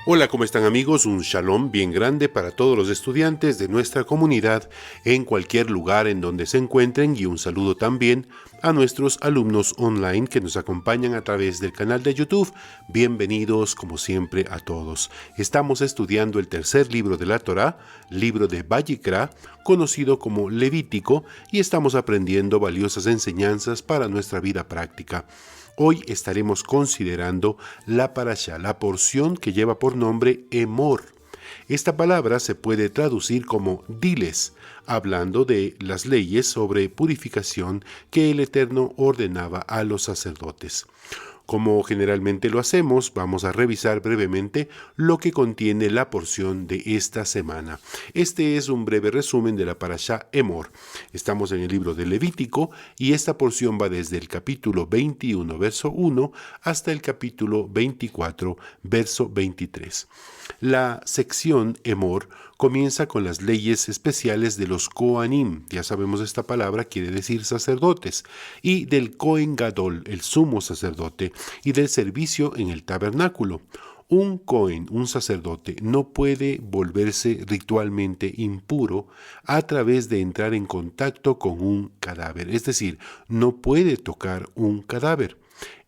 Hola, ¿cómo están amigos? Un shalom bien grande para todos los estudiantes de nuestra comunidad en cualquier lugar en donde se encuentren y un saludo también a nuestros alumnos online que nos acompañan a través del canal de YouTube. Bienvenidos como siempre a todos. Estamos estudiando el tercer libro de la Torá, libro de Vayikra, conocido como Levítico, y estamos aprendiendo valiosas enseñanzas para nuestra vida práctica. Hoy estaremos considerando la parashá, la porción que lleva por nombre Emor. Esta palabra se puede traducir como diles, hablando de las leyes sobre purificación que el Eterno ordenaba a los sacerdotes. Como generalmente lo hacemos, vamos a revisar brevemente lo que contiene la porción de esta semana. Este es un breve resumen de la parashá Emor. Estamos en el libro de Levítico y esta porción va desde el capítulo 21, verso 1, hasta el capítulo 24, verso 23. La sección Emor comienza con las leyes especiales de los Kohanim, ya sabemos esta palabra quiere decir sacerdotes, y del Kohen Gadol, el sumo sacerdote, y del servicio en el tabernáculo. Un Cohen, un sacerdote, no puede volverse ritualmente impuro a través de entrar en contacto con un cadáver, es decir, no puede tocar un cadáver,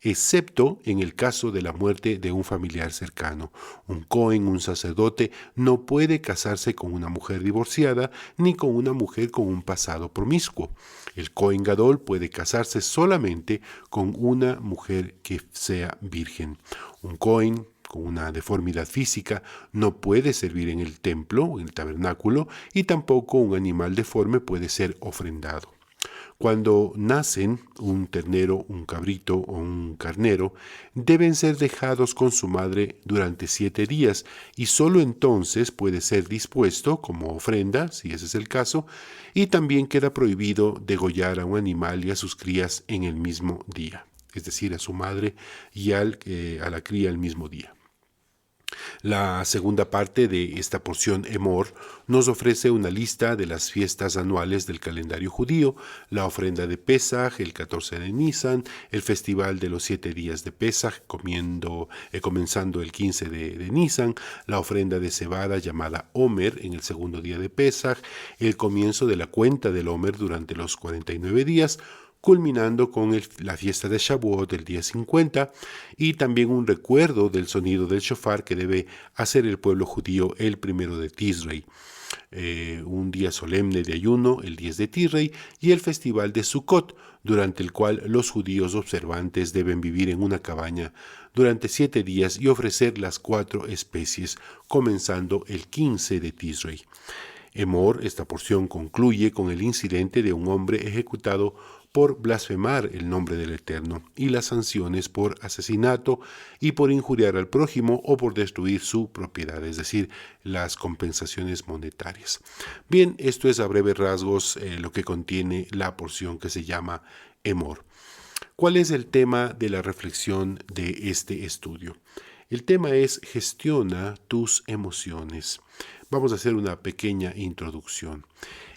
excepto en el caso de la muerte de un familiar cercano. Un Cohen, un sacerdote, no puede casarse con una mujer divorciada ni con una mujer con un pasado promiscuo. El Cohen Gadol puede casarse solamente con una mujer que sea virgen. Un Cohen con una deformidad física no puede servir en el templo, en el tabernáculo, y tampoco un animal deforme puede ser ofrendado. Cuando nacen un ternero, un cabrito o un carnero, deben ser dejados con su madre durante 7 días y solo entonces puede ser dispuesto como ofrenda, si ese es el caso, y también queda prohibido degollar a un animal y a sus crías en el mismo día, es decir, a su madre y a la cría el mismo día. La segunda parte de esta porción Emor nos ofrece una lista de las fiestas anuales del calendario judío, la ofrenda de Pesaj, el 14 de Nisan, el festival de los 7 días de Pesaj, comenzando el 15 de Nisan, la ofrenda de cebada llamada Omer en el segundo día de Pesaj, el comienzo de la cuenta del Omer durante los 49 días, culminando con la fiesta de Shavuot del día 50 y también un recuerdo del sonido del shofar que debe hacer el pueblo judío el 1 de Tisrei, un día solemne de ayuno, el 10 de Tisrei, y el festival de Sukkot, durante el cual los judíos observantes deben vivir en una cabaña durante 7 días y ofrecer las 4 especies, comenzando el 15 de Tisrei. Emor, esta porción concluye con el incidente de un hombre ejecutado por blasfemar el nombre del Eterno y las sanciones por asesinato y por injuriar al prójimo o por destruir su propiedad, es decir, las compensaciones monetarias. Bien, esto es a breves rasgos lo que contiene la porción que se llama Emor. ¿Cuál es el tema de la reflexión de este estudio? El tema es gestiona tus emociones. Vamos a hacer una pequeña introducción.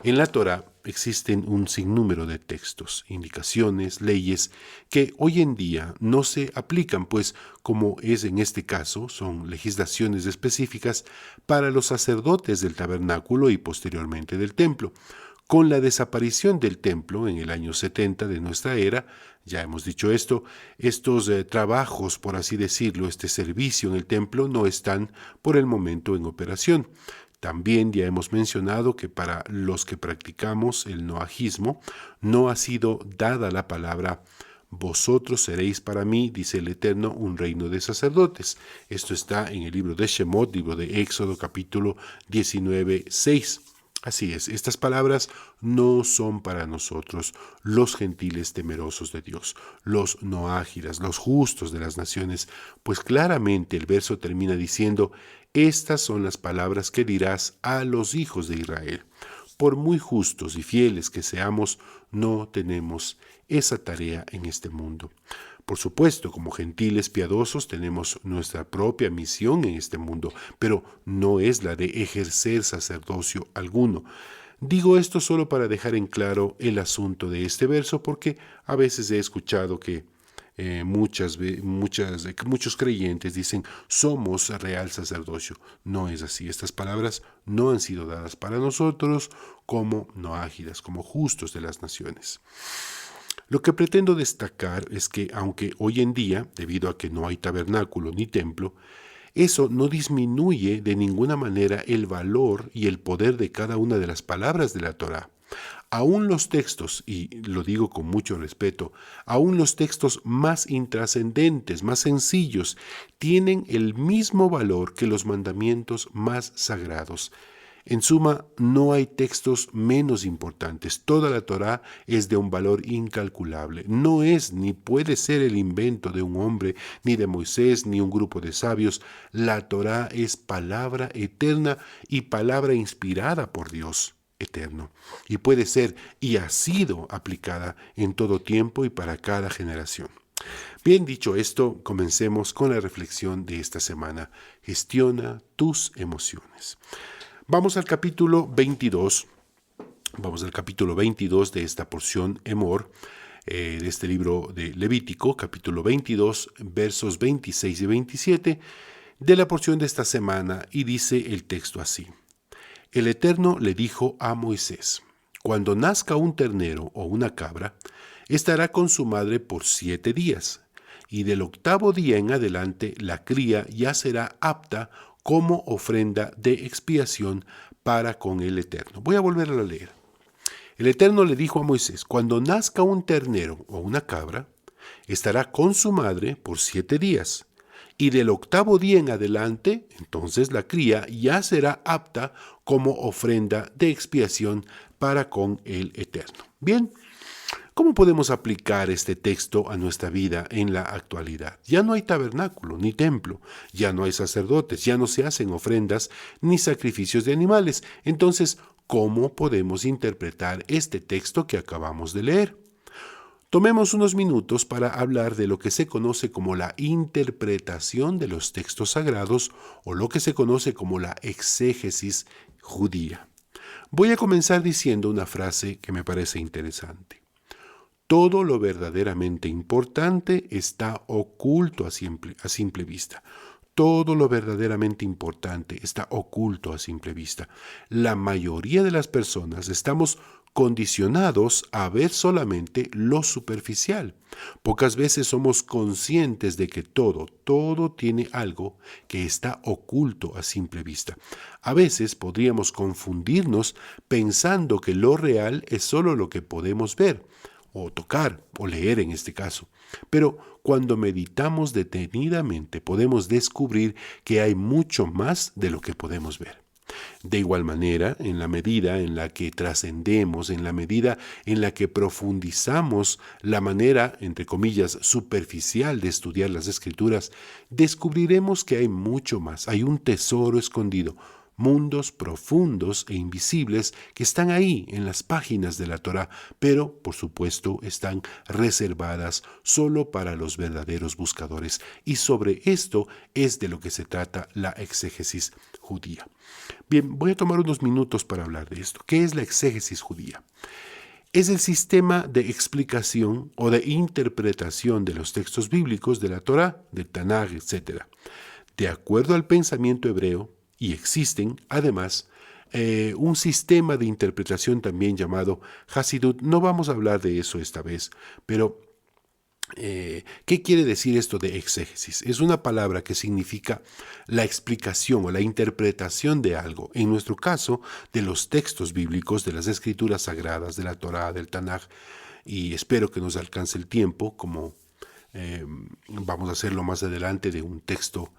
En la Torá existen un sinnúmero de textos, indicaciones, leyes que hoy en día no se aplican, pues como es en este caso, son legislaciones específicas para los sacerdotes del tabernáculo y posteriormente del templo. Con la desaparición del templo en el año 70 de nuestra era, ya hemos dicho esto, estos trabajos, por así decirlo, este servicio en el templo no están por el momento en operación. También ya hemos mencionado que para los que practicamos el noajismo no ha sido dada la palabra vosotros seréis para mí, dice el Eterno, un reino de sacerdotes. Esto está en el libro de Shemot, libro de Éxodo, capítulo 19, 6. Así es, estas palabras no son para nosotros, los gentiles temerosos de Dios, los noágiras, los justos de las naciones, pues claramente el verso termina diciendo, estas son las palabras que dirás a los hijos de Israel. Por muy justos y fieles que seamos, no tenemos esa tarea en este mundo. Por supuesto, como gentiles piadosos tenemos nuestra propia misión en este mundo, pero no es la de ejercer sacerdocio alguno. Digo esto solo para dejar en claro el asunto de este verso, porque a veces he escuchado que Muchos creyentes dicen, somos real sacerdocio. No es así. Estas palabras no han sido dadas para nosotros como noágidas, como justos de las naciones. Lo que pretendo destacar es que, aunque hoy en día, debido a que no hay tabernáculo ni templo, eso no disminuye de ninguna manera el valor y el poder de cada una de las palabras de la Torá. Aún los textos, y lo digo con mucho respeto, aún los textos más intrascendentes, más sencillos, tienen el mismo valor que los mandamientos más sagrados. En suma, no hay textos menos importantes. Toda la Torá es de un valor incalculable. No es ni puede ser el invento de un hombre, ni de Moisés, ni un grupo de sabios. La Torá es palabra eterna y palabra inspirada por Dios eterno, y puede ser y ha sido aplicada en todo tiempo y para cada generación. Bien, dicho esto, comencemos con la reflexión de esta semana. Gestiona tus emociones. Vamos al capítulo 22. Vamos al capítulo 22 de esta porción Emor, de este libro de Levítico, capítulo 22, versos 26 y 27, de la porción de esta semana, y dice el texto así. El Eterno le dijo a Moisés, cuando nazca un ternero o una cabra, estará con su madre por 7 días, y del 8º día en adelante la cría ya será apta como ofrenda de expiación para con el Eterno. Voy a volver a leer. El Eterno le dijo a Moisés, cuando nazca un ternero o una cabra, estará con su madre por 7 días, y del 8º día en adelante, entonces la cría ya será apta como ofrenda de expiación para con el Eterno. Bien, ¿cómo podemos aplicar este texto a nuestra vida en la actualidad? Ya no hay tabernáculo ni templo, ya no hay sacerdotes, ya no se hacen ofrendas ni sacrificios de animales. Entonces, ¿cómo podemos interpretar este texto que acabamos de leer? Tomemos unos minutos para hablar de lo que se conoce como la interpretación de los textos sagrados o lo que se conoce como la exégesis judía. Voy a comenzar diciendo una frase que me parece interesante. Todo lo verdaderamente importante está oculto a simple vista. Todo lo verdaderamente importante está oculto a simple vista. La mayoría de las personas estamos condicionados a ver solamente lo superficial. Pocas veces somos conscientes de que todo tiene algo que está oculto a simple vista. A veces podríamos confundirnos pensando que lo real es solo lo que podemos ver, o tocar, o leer en este caso. Pero cuando meditamos detenidamente podemos descubrir que hay mucho más de lo que podemos ver. De igual manera, en la medida en la que trascendemos, en la medida en la que profundizamos la manera, entre comillas, superficial de estudiar las Escrituras, descubriremos que hay mucho más, hay un tesoro escondido, mundos profundos e invisibles que están ahí en las páginas de la Torá, pero por supuesto están reservadas solo para los verdaderos buscadores. Y sobre esto es de lo que se trata la exégesis judía. Bien, voy a tomar unos minutos para hablar de esto. ¿Qué es la exégesis judía? Es el sistema de explicación o de interpretación de los textos bíblicos de la Torá, del Tanaj, etc. De acuerdo al pensamiento hebreo, y existen, además, un sistema de interpretación también llamado Hasidut. No vamos a hablar de eso esta vez, pero ¿qué quiere decir esto de exégesis? Es una palabra que significa la explicación o la interpretación de algo. En nuestro caso, de los textos bíblicos, de las escrituras sagradas, de la Torá, del Tanaj, y espero que nos alcance el tiempo, como vamos a hacerlo más adelante, de un texto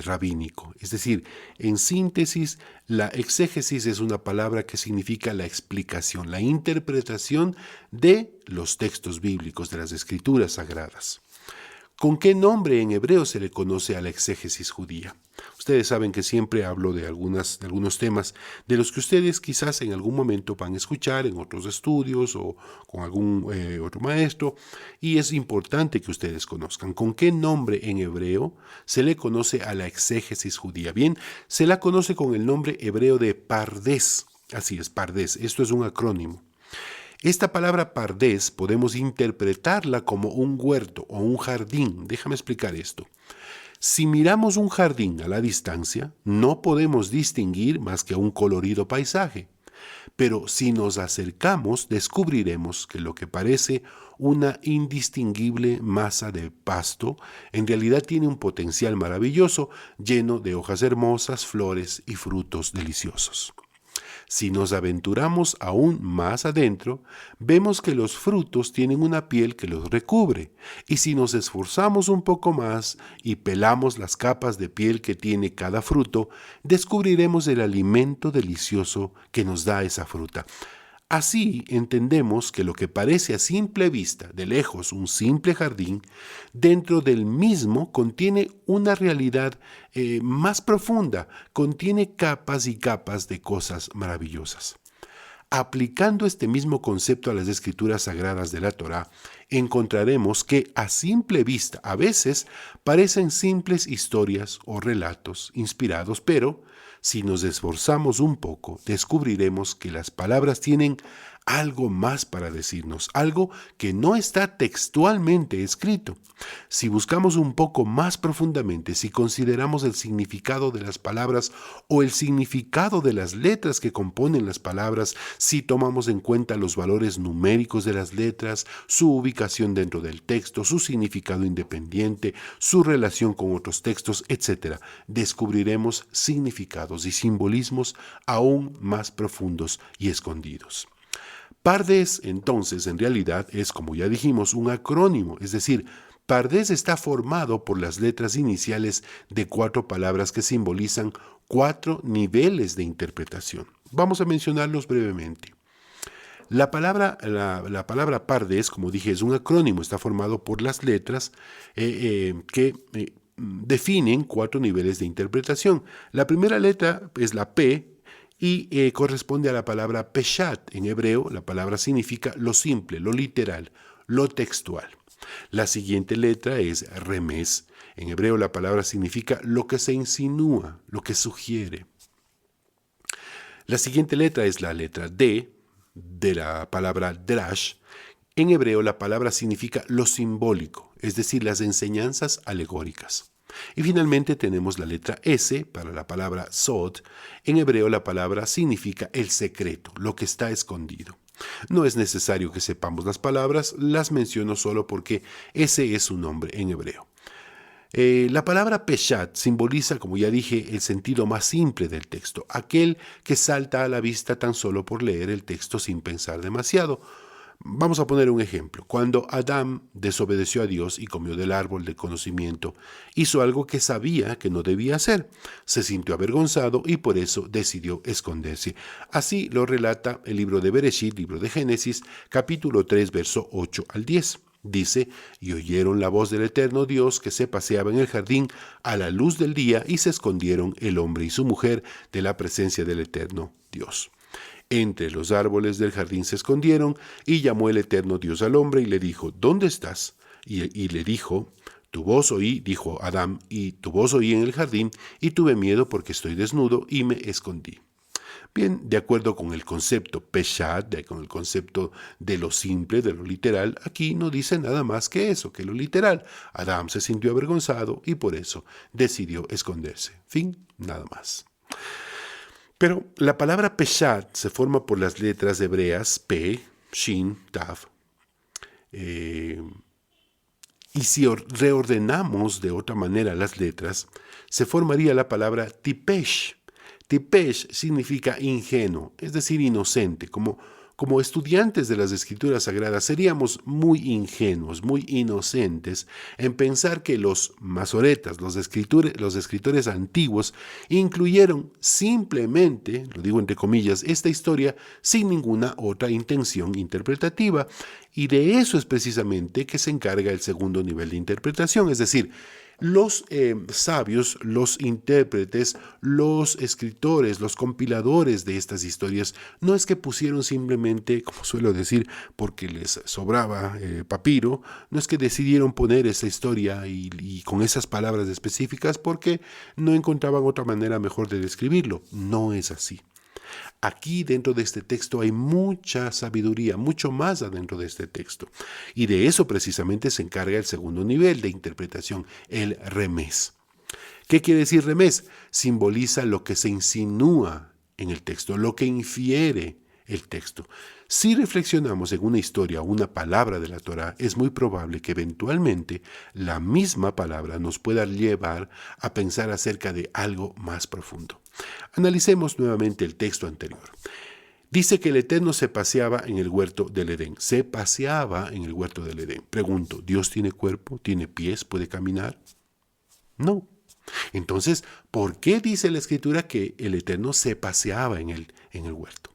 rabínico. Es decir, en síntesis, la exégesis es una palabra que significa la explicación, la interpretación de los textos bíblicos, de las escrituras sagradas. ¿Con qué nombre en hebreo se le conoce a la exégesis judía? Ustedes saben que siempre hablo de algunos temas de los que ustedes quizás en algún momento van a escuchar en otros estudios o con algún otro maestro, y es importante que ustedes conozcan con qué nombre en hebreo se le conoce a la exégesis judía. Bien, se la conoce con el nombre hebreo de Pardés. Así es, Pardés. Esto es un acrónimo. Esta palabra pardés podemos interpretarla como un huerto o un jardín. Déjame explicar esto. Si miramos un jardín a la distancia, no podemos distinguir más que un colorido paisaje. Pero si nos acercamos, descubriremos que lo que parece una indistinguible masa de pasto, en realidad tiene un potencial maravilloso, lleno de hojas hermosas, flores y frutos deliciosos. Si nos aventuramos aún más adentro, vemos que los frutos tienen una piel que los recubre, y si nos esforzamos un poco más y pelamos las capas de piel que tiene cada fruto, descubriremos el alimento delicioso que nos da esa fruta. Así entendemos que lo que parece a simple vista, de lejos, un simple jardín, dentro del mismo contiene una realidad más profunda, contiene capas y capas de cosas maravillosas. Aplicando este mismo concepto a las escrituras sagradas de la Torá, encontraremos que a simple vista a veces parecen simples historias o relatos inspirados, pero si nos esforzamos un poco, descubriremos que las palabras tienen algo más para decirnos, algo que no está textualmente escrito. Si buscamos un poco más profundamente, si consideramos el significado de las palabras o el significado de las letras que componen las palabras, si tomamos en cuenta los valores numéricos de las letras, su ubicación dentro del texto, su significado independiente, su relación con otros textos, etc., descubriremos significados y simbolismos aún más profundos y escondidos. Pardes, entonces, en realidad es, como ya dijimos, un acrónimo, es decir, Pardes está formado por las letras iniciales de 4 palabras que simbolizan 4 niveles de interpretación. Vamos a mencionarlos brevemente. La palabra Pardes, como dije, es un acrónimo, está formado por las letras que definen 4 niveles de interpretación. La primera letra es la P, y corresponde a la palabra peshat. En hebreo, la palabra significa lo simple, lo literal, lo textual. La siguiente letra es remes. En hebreo, la palabra significa lo que se insinúa, lo que sugiere. La siguiente letra es la letra D, de la palabra drash. En hebreo, la palabra significa lo simbólico, es decir, las enseñanzas alegóricas. Y finalmente tenemos la letra S para la palabra sod. En hebreo la palabra significa el secreto, lo que está escondido. No es necesario que sepamos las palabras, las menciono solo porque ese es su nombre en hebreo. La palabra peshat simboliza, como ya dije, el sentido más simple del texto, aquel que salta a la vista tan solo por leer el texto sin pensar demasiado. Vamos a poner un ejemplo. Cuando Adán desobedeció a Dios y comió del árbol del conocimiento, hizo algo que sabía que no debía hacer. Se sintió avergonzado y por eso decidió esconderse. Así lo relata el libro de Bereshit, libro de Génesis, capítulo 3, verso 8 al 10. Dice, y oyeron la voz del eterno Dios que se paseaba en el jardín a la luz del día y se escondieron el hombre y su mujer de la presencia del eterno Dios. Entre los árboles del jardín se escondieron, y llamó el eterno Dios al hombre y le dijo, ¿dónde estás? Y le dijo, tu voz oí, dijo Adán, y tu voz oí en el jardín, y tuve miedo porque estoy desnudo, y me escondí. Bien, de acuerdo con el concepto peshat, con el concepto de lo simple, de lo literal, aquí no dice nada más que eso, que lo literal. Adán se sintió avergonzado y por eso decidió esconderse. Fin, nada más. Pero la palabra peshat se forma por las letras hebreas P, Shin, Tav. Y si reordenamos de otra manera las letras, se formaría la palabra tipesh. Tipesh significa ingenuo, es decir, inocente. Como estudiantes de las Escrituras Sagradas seríamos muy ingenuos, muy inocentes en pensar que los masoretas, los escritores antiguos, incluyeron simplemente, lo digo entre comillas, esta historia sin ninguna otra intención interpretativa. Y de eso es precisamente que se encarga el segundo nivel de interpretación, es decir, los sabios, los intérpretes, los escritores, los compiladores de estas historias, no es que pusieron simplemente, como suelo decir, porque les sobraba papiro, no es que decidieron poner esa historia y con esas palabras específicas porque no encontraban otra manera mejor de describirlo. No es así. Aquí dentro de este texto hay mucha sabiduría, mucho más adentro de este texto. Y de eso precisamente se encarga el segundo nivel de interpretación, el remés. ¿Qué quiere decir remés? Simboliza lo que se insinúa en el texto, lo que infiere el texto. Si reflexionamos en una historia o una palabra de la Torá, es muy probable que eventualmente la misma palabra nos pueda llevar a pensar acerca de algo más profundo. Analicemos nuevamente el texto anterior. Dice que el Eterno se paseaba en el huerto del Edén. Se paseaba en el huerto del Edén. Pregunto, ¿Dios tiene cuerpo? ¿Tiene pies? ¿Puede caminar? No. Entonces, ¿por qué dice la Escritura que el Eterno se paseaba en el huerto?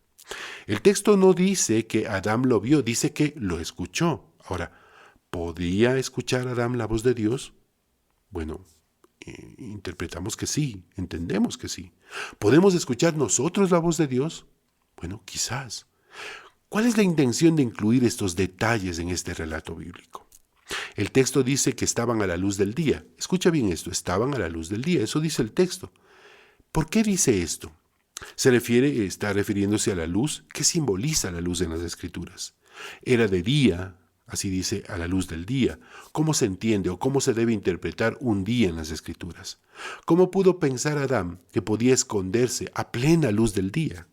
El texto no dice que Adán lo vio, dice que lo escuchó. Ahora, ¿podía escuchar Adán la voz de Dios? Bueno, interpretamos que sí, entendemos que sí. ¿Podemos escuchar nosotros la voz de Dios? Bueno, quizás. ¿Cuál es la intención de incluir estos detalles en este relato bíblico? El texto dice que estaban a la luz del día. Escucha bien esto, estaban a la luz del día, eso dice el texto. ¿Por qué dice esto? Está refiriéndose a la luz. ¿Qué simboliza la luz en las Escrituras? Era de día, así dice, a la luz del día. ¿Cómo se entiende o cómo se debe interpretar un día en las Escrituras? ¿Cómo pudo pensar Adán que podía esconderse a plena luz del día?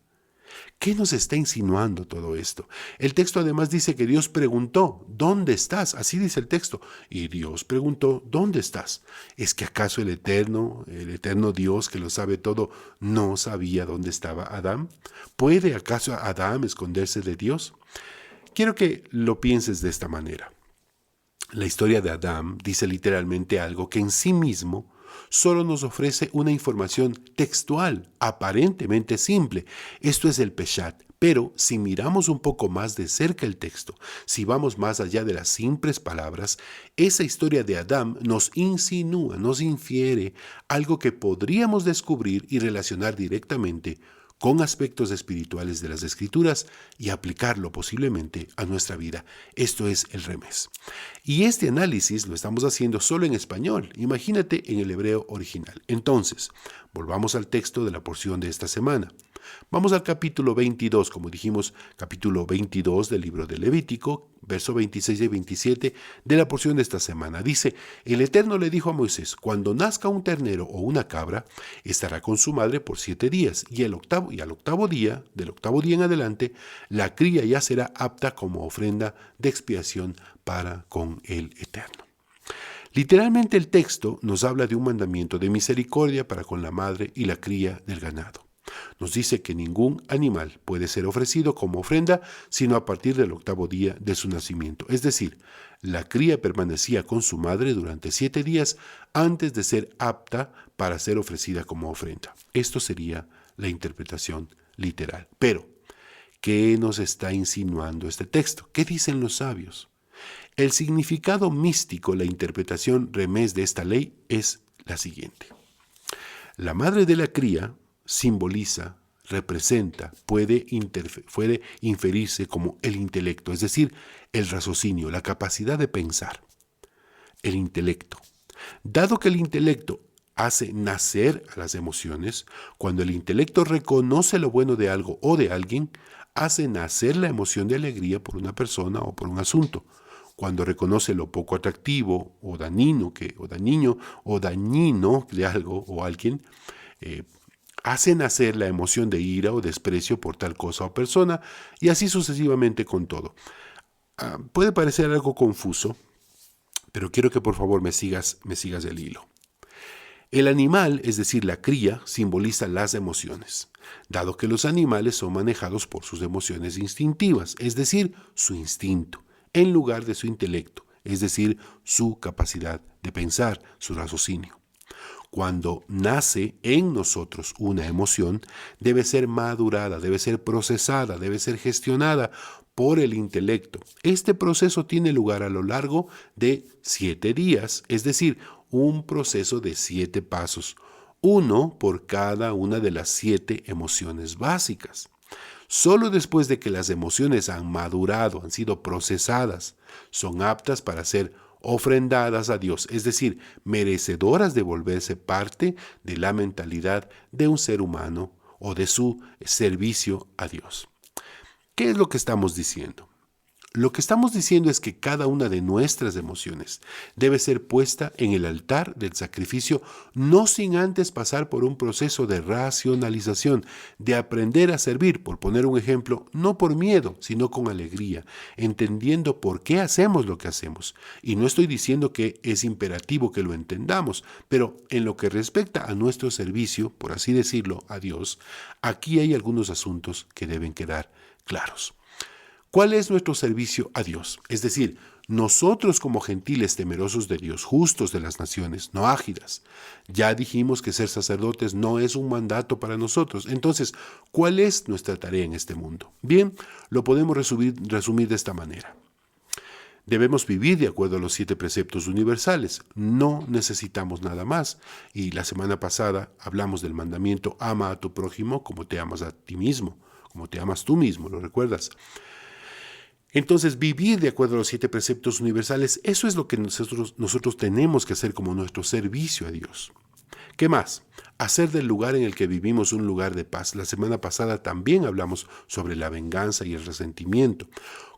¿Qué nos está insinuando todo esto? El texto además dice que Dios preguntó, ¿dónde estás? Así dice el texto. Y Dios preguntó, ¿dónde estás? ¿Es que acaso el eterno Dios que lo sabe todo, no sabía dónde estaba Adán? ¿Puede acaso Adán esconderse de Dios? Quiero que lo pienses de esta manera. La historia de Adán dice literalmente algo que en sí mismo solo nos ofrece una información textual, aparentemente simple. Esto es el Peshat. Pero si miramos un poco más de cerca el texto, si vamos más allá de las simples palabras, esa historia de Adán nos insinúa, nos infiere algo que podríamos descubrir y relacionar directamente con aspectos espirituales de las Escrituras y aplicarlo posiblemente a nuestra vida. Esto es el remés. Y este análisis lo estamos haciendo solo en español. Imagínate en el hebreo original. Entonces, volvamos al texto de la porción de esta semana. Vamos al capítulo 22, como dijimos, capítulo 22 del libro de Levítico, verso 26 y 27 de la porción de esta semana. Dice, el Eterno le dijo a Moisés, cuando nazca un ternero o una cabra, estará con su madre por 7 días, y al octavo día, del octavo día en adelante, la cría ya será apta como ofrenda de expiación para con el Eterno. Literalmente el texto nos habla de un mandamiento de misericordia para con la madre y la cría del ganado. Nos dice que ningún animal puede ser ofrecido como ofrenda sino a partir del octavo día de su nacimiento. Es decir, la cría permanecía con su madre durante 7 días antes de ser apta para ser ofrecida como ofrenda. Esto sería la interpretación literal. Pero, ¿qué nos está insinuando este texto? ¿Qué dicen los sabios? El significado místico, la interpretación remés de esta ley es la siguiente. La madre de la cría simboliza, representa, puede inferirse como el intelecto, es decir, el raciocinio, la capacidad de pensar, el intelecto. Dado que el intelecto hace nacer a las emociones, cuando el intelecto reconoce lo bueno de algo o de alguien, hace nacer la emoción de alegría por una persona o por un asunto. Cuando reconoce lo poco atractivo o dañino de algo o alguien, hace nacer la emoción de ira o desprecio por tal cosa o persona, y así sucesivamente con todo. Puede parecer algo confuso, pero quiero que por favor me sigas el hilo. El animal, es decir, la cría, simboliza las emociones, dado que los animales son manejados por sus emociones instintivas, es decir, su instinto, en lugar de su intelecto, es decir, su capacidad de pensar, su raciocinio. Cuando nace en nosotros una emoción, debe ser madurada, debe ser procesada, debe ser gestionada por el intelecto. Este proceso tiene lugar a lo largo de 7 días, es decir, un proceso de 7 pasos, uno por cada una de las 7 emociones básicas. Solo después de que las emociones han madurado, han sido procesadas, son aptas para ser ofrendadas a Dios, es decir, merecedoras de volverse parte de la mentalidad de un ser humano o de su servicio a Dios. ¿Qué es lo que estamos diciendo? Lo que estamos diciendo es que cada una de nuestras emociones debe ser puesta en el altar del sacrificio, no sin antes pasar por un proceso de racionalización, de aprender a servir, por poner un ejemplo, no por miedo, sino con alegría, entendiendo por qué hacemos lo que hacemos. Y no estoy diciendo que es imperativo que lo entendamos, pero en lo que respecta a nuestro servicio, por así decirlo, a Dios, aquí hay algunos asuntos que deben quedar claros. ¿Cuál es nuestro servicio a Dios? Es decir, nosotros como gentiles temerosos de Dios, justos de las naciones, no ágidas. Ya dijimos que ser sacerdotes no es un mandato para nosotros. Entonces, ¿cuál es nuestra tarea en este mundo? Bien, lo podemos resumir de esta manera. Debemos vivir de acuerdo a los 7 preceptos universales. No necesitamos nada más. Y la semana pasada hablamos del mandamiento: ama a tu prójimo como te amas a ti mismo, como te amas tú mismo, ¿lo recuerdas? Entonces, vivir de acuerdo a los 7 preceptos universales, eso es lo que nosotros tenemos que hacer como nuestro servicio a Dios. ¿Qué más? Hacer del lugar en el que vivimos un lugar de paz. La semana pasada también hablamos sobre la venganza y el resentimiento.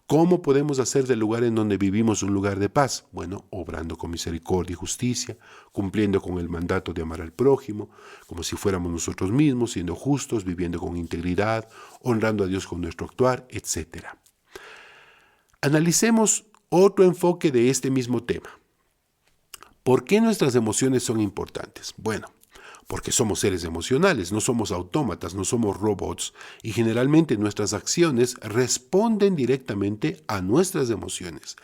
¿Cómo podemos hacer del lugar en donde vivimos un lugar de paz? Bueno, obrando con misericordia y justicia, cumpliendo con el mandato de amar al prójimo, como si fuéramos nosotros mismos, siendo justos, viviendo con integridad, honrando a Dios con nuestro actuar, etc. Analicemos otro enfoque de este mismo tema. ¿Por qué nuestras emociones son importantes? Bueno, porque somos seres emocionales, no somos autómatas, no somos robots, y generalmente nuestras acciones responden directamente a nuestras emociones.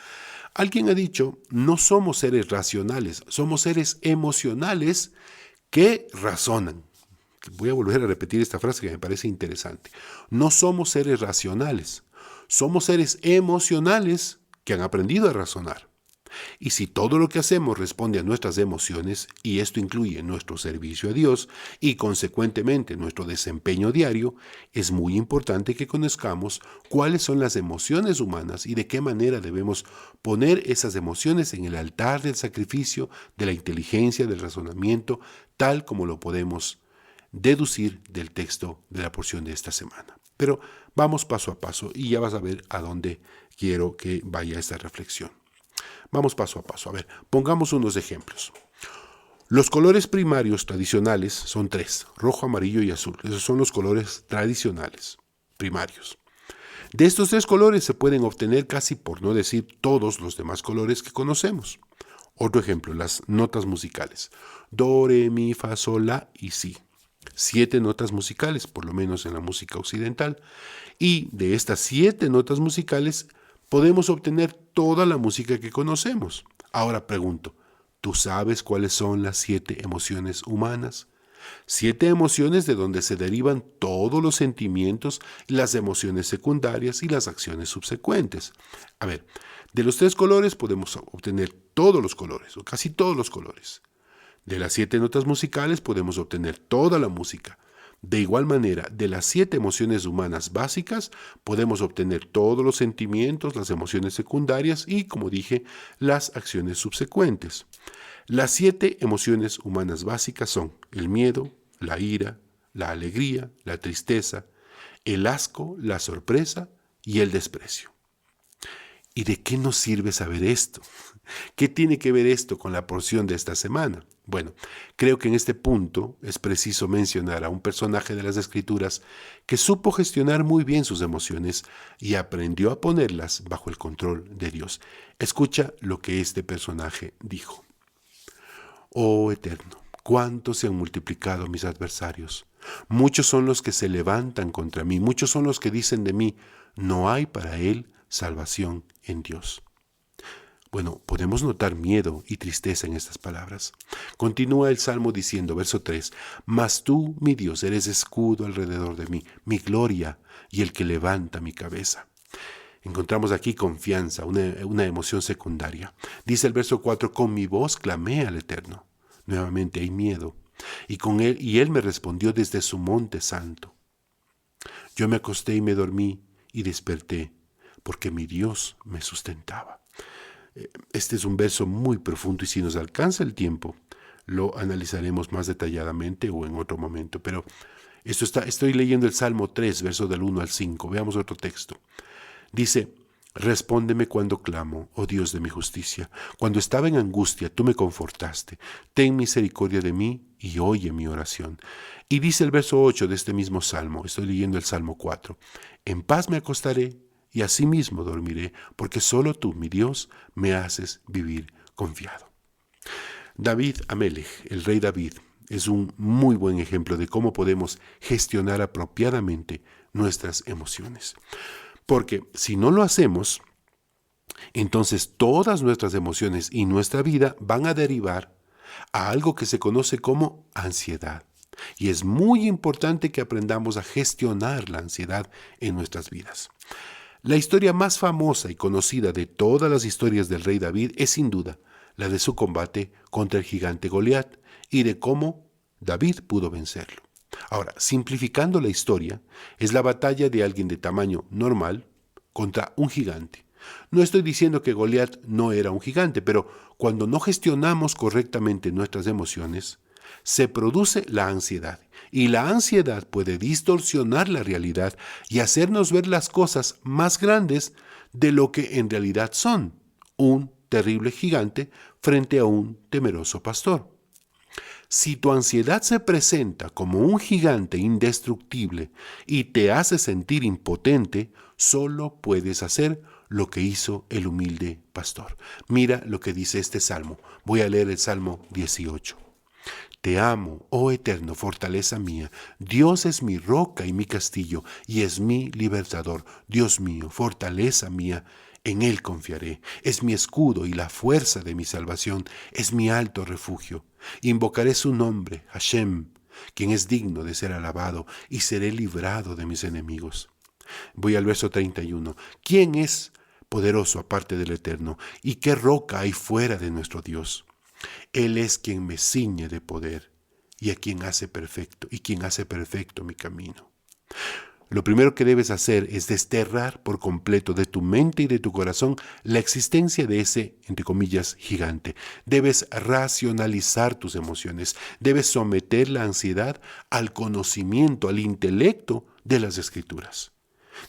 Alguien ha dicho, no somos seres racionales, somos seres emocionales que razonan. Voy a volver a repetir esta frase que me parece interesante. No somos seres racionales, somos seres emocionales que han aprendido a razonar. Y si todo lo que hacemos responde a nuestras emociones, y esto incluye nuestro servicio a Dios y consecuentemente nuestro desempeño diario, es muy importante que conozcamos cuáles son las emociones humanas y de qué manera debemos poner esas emociones en el altar del sacrificio, de la inteligencia, del razonamiento, tal como lo podemos deducir del texto de la porción de esta semana. Pero vamos paso a paso y ya vas a ver a dónde quiero que vaya esta reflexión. Vamos paso a paso. A ver, pongamos unos ejemplos. Los colores primarios tradicionales son 3, rojo, amarillo y azul. Esos son los colores tradicionales, primarios. De estos 3 colores se pueden obtener casi, por no decir todos los demás colores que conocemos. Otro ejemplo, las notas musicales. Do, re, mi, fa, sol, la y si. 7 notas musicales, por lo menos en la música occidental. Y de estas 7 notas musicales podemos obtener toda la música que conocemos. Ahora pregunto, ¿tú sabes cuáles son las 7 emociones humanas? 7 emociones de donde se derivan todos los sentimientos, las emociones secundarias y las acciones subsecuentes. A ver, de los 3 colores podemos obtener todos los colores, o casi todos los colores. De las 7 notas musicales podemos obtener toda la música. De igual manera, de las 7 emociones humanas básicas, podemos obtener todos los sentimientos, las emociones secundarias y, como dije, las acciones subsecuentes. Las 7 emociones humanas básicas son el miedo, la ira, la alegría, la tristeza, el asco, la sorpresa y el desprecio. ¿Y de qué nos sirve saber esto? ¿Qué tiene que ver esto con la porción de esta semana? Bueno, creo que en este punto es preciso mencionar a un personaje de las Escrituras que supo gestionar muy bien sus emociones y aprendió a ponerlas bajo el control de Dios. Escucha lo que este personaje dijo. Oh Eterno, cuánto se han multiplicado mis adversarios. Muchos son los que se levantan contra mí, muchos son los que dicen de mí, no hay para él salvación en Dios. Bueno, podemos notar miedo y tristeza en estas palabras. Continúa el Salmo diciendo, verso 3, mas tú, mi Dios, eres escudo alrededor de mí, mi gloria y el que levanta mi cabeza. Encontramos aquí confianza, una emoción secundaria. Dice el verso 4, con mi voz clamé al Eterno. Nuevamente hay miedo. Y él me respondió desde su monte santo. Yo me acosté y me dormí y desperté, porque mi Dios me sustentaba. Este es un verso muy profundo y si nos alcanza el tiempo, lo analizaremos más detalladamente o en otro momento. Pero Estoy leyendo el Salmo 3, versos del 1 al 5. Veamos otro texto. Dice: respóndeme cuando clamo, oh Dios de mi justicia. Cuando estaba en angustia, tú me confortaste. Ten misericordia de mí y oye mi oración. Y dice el verso 8 de este mismo Salmo, estoy leyendo el Salmo 4. En paz me acostaré y asimismo dormiré, porque solo tú, mi Dios, me haces vivir confiado. David Amelech, el rey David, es un muy buen ejemplo de cómo podemos gestionar apropiadamente nuestras emociones. Porque si no lo hacemos, entonces todas nuestras emociones y nuestra vida van a derivar a algo que se conoce como ansiedad. Y es muy importante que aprendamos a gestionar la ansiedad en nuestras vidas. La historia más famosa y conocida de todas las historias del rey David es sin duda la de su combate contra el gigante Goliat y de cómo David pudo vencerlo. Ahora, simplificando la historia, es la batalla de alguien de tamaño normal contra un gigante. No estoy diciendo que Goliat no era un gigante, pero cuando no gestionamos correctamente nuestras emociones, se produce la ansiedad. Y la ansiedad puede distorsionar la realidad y hacernos ver las cosas más grandes de lo que en realidad son: un terrible gigante frente a un temeroso pastor. Si tu ansiedad se presenta como un gigante indestructible y te hace sentir impotente, solo puedes hacer lo que hizo el humilde pastor. Mira lo que dice este salmo. Voy a leer el Salmo 18. Te amo, oh eterno, fortaleza mía. Dios es mi roca y mi castillo, y es mi libertador. Dios mío, fortaleza mía, en Él confiaré. Es mi escudo y la fuerza de mi salvación, es mi alto refugio. Invocaré su nombre, Hashem, quien es digno de ser alabado, y seré librado de mis enemigos. Voy al verso 31. ¿Quién es poderoso aparte del Eterno? ¿Y qué roca hay fuera de nuestro Dios? Él es quien me ciñe de poder y quien hace perfecto mi camino. Lo primero que debes hacer es desterrar por completo de tu mente y de tu corazón la existencia de ese, entre comillas, gigante. Debes racionalizar tus emociones. Debes someter la ansiedad al conocimiento, al intelecto de las Escrituras.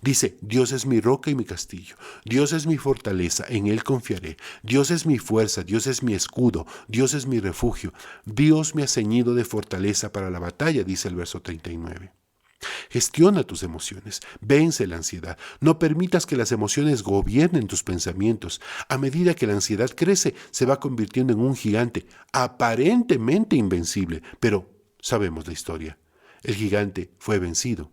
Dice: Dios es mi roca y mi castillo, Dios es mi fortaleza, en Él confiaré, Dios es mi fuerza, Dios es mi escudo, Dios es mi refugio, Dios me ha ceñido de fortaleza para la batalla, dice el verso 39. Gestiona tus emociones, vence la ansiedad, no permitas que las emociones gobiernen tus pensamientos. A medida que la ansiedad crece, se va convirtiendo en un gigante aparentemente invencible, pero sabemos la historia. El gigante fue vencido.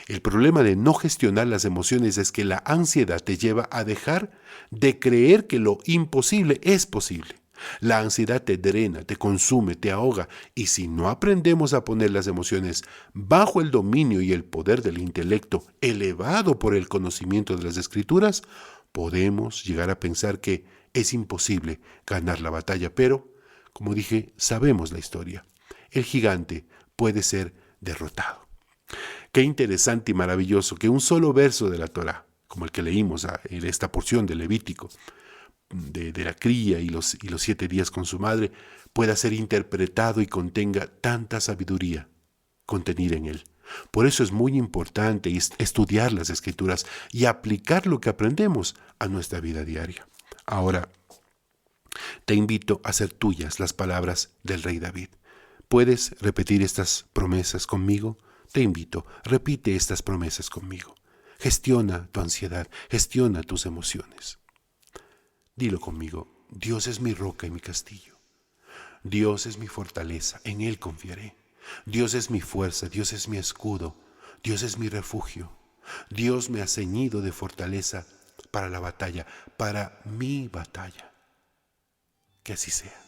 El problema de no gestionar las emociones es que la ansiedad te lleva a dejar de creer que lo imposible es posible. La ansiedad te drena, te consume, te ahoga, y si no aprendemos a poner las emociones bajo el dominio y el poder del intelecto elevado por el conocimiento de las Escrituras, podemos llegar a pensar que es imposible ganar la batalla. Pero, como dije, sabemos la historia. El gigante puede ser derrotado. Qué interesante y maravilloso que un solo verso de la Torá, como el que leímos en esta porción de Levítico, de la cría y los 7 días con su madre, pueda ser interpretado y contenga tanta sabiduría contenida en él. Por eso es muy importante estudiar las Escrituras y aplicar lo que aprendemos a nuestra vida diaria. Ahora, te invito a hacer tuyas las palabras del rey David. ¿Puedes repetir estas promesas conmigo? Te invito, repite estas promesas conmigo. Gestiona tu ansiedad, gestiona tus emociones. Dilo conmigo: Dios es mi roca y mi castillo. Dios es mi fortaleza, en Él confiaré. Dios es mi fuerza, Dios es mi escudo, Dios es mi refugio. Dios me ha ceñido de fortaleza para la batalla, para mi batalla. Que así sea.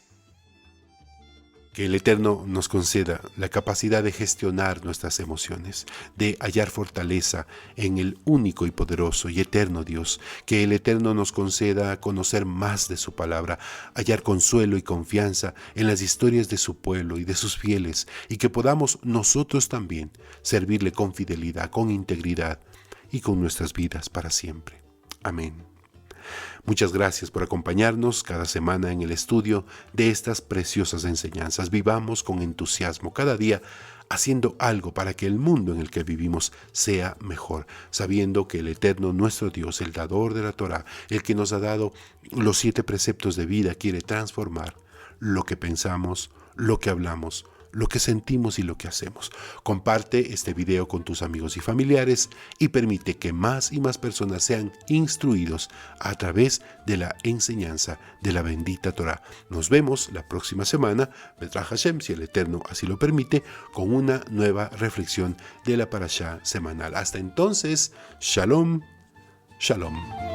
Que el Eterno nos conceda la capacidad de gestionar nuestras emociones, de hallar fortaleza en el único y poderoso y eterno Dios. Que el Eterno nos conceda conocer más de su palabra, hallar consuelo y confianza en las historias de su pueblo y de sus fieles, y que podamos nosotros también servirle con fidelidad, con integridad y con nuestras vidas para siempre. Amén. Muchas gracias por acompañarnos cada semana en el estudio de estas preciosas enseñanzas. Vivamos con entusiasmo cada día haciendo algo para que el mundo en el que vivimos sea mejor, sabiendo que el Eterno, nuestro Dios, el dador de la Torá, el que nos ha dado los 7 preceptos de vida, quiere transformar lo que pensamos, lo que hablamos, lo que sentimos y lo que hacemos. Comparte este video con tus amigos y familiares y permite que más y más personas sean instruidos a través de la enseñanza de la bendita Torá. Nos vemos la próxima semana, Be'ezrat Hashem, si el Eterno así lo permite, con una nueva reflexión de la parashá semanal. Hasta entonces, Shalom, Shalom.